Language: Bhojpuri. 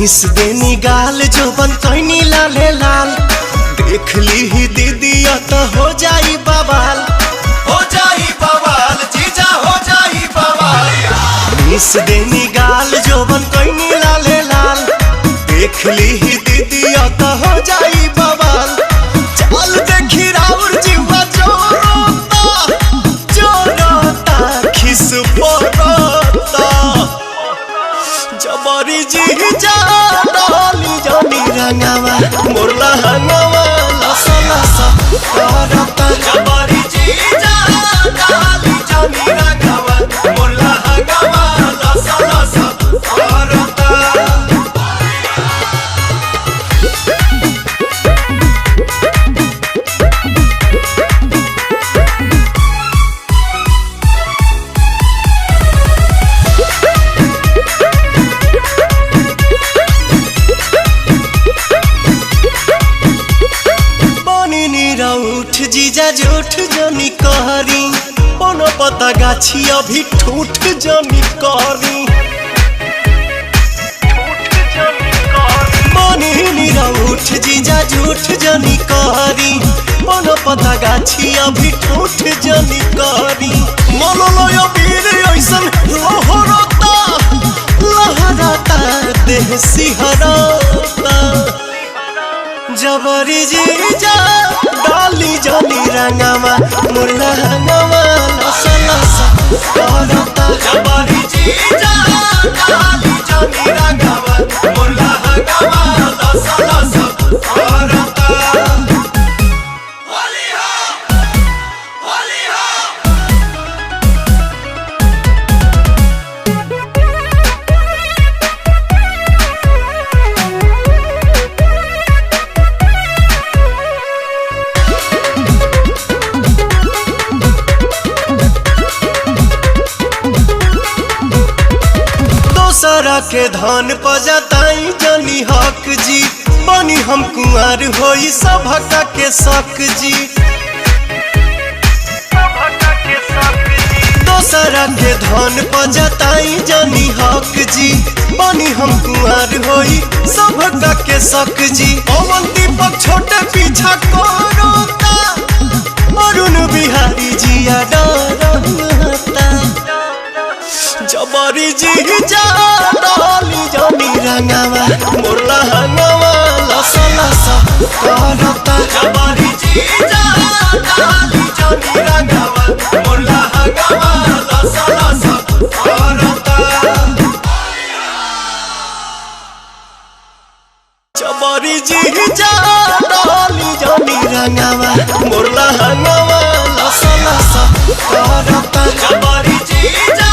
मिस देनी गाल जो बन कैनी लाले लाल। देख ली ही दीदी तो हो जाई बवाल, हो जाई बवाल जीजा हो जाई बवाल। मिस देनी गाल जो बन कैनी लाले लाल। देख ली ही दीदी तो हो जाई बवाल। चल देखी राउर जीवा जोरोता खिस पोरोता। जबरी जीजा डाली जानी रंगावा मोरला हंगावा लसा लसा करता। जबरी जीजा डाली जानी रंगावा मोरला हंगावा लसा लसा करता। उठ जीजा झूठ जनी कहरी, कोनो पता गाछी अभी ठूठ जनी करी। उठ जीजा झूठ जनी कहरी, कोनो पता गाछी अभी ठूठ जनी करी। मनोलय वीर ऐसन लहरता लहरता देह सिहरता। जबरी जीजा डाली जानी रंगावा मोरला हंगावा लसा लसा करता। जबरी जीजा डाली जानी रंगावा मोरला हंगावा लसा लसा करता। होली हो होली हो। दोसरा के धन पजताई जनी हक जी। बनी हम कुंवर होई सभका के शक जी। दोसरा के धन पजताई जनी हक जी। बनी हम कुंवर होई सभका के शक जी। पवन दीपक छोटे पीछा कोरोता, अरुण बिहारी जिया डरता। जबरी जीजा डाली जानी रंगावा मोरला हंगावा लसा लसा करता। जबरी जीजा डाली जानी रंगावा मोरला हंगावा लसा लसा करता। जबरी जीजा डाली जानी रंगावा मोरला हंगावा लसा लसा करता। जबरी जीजा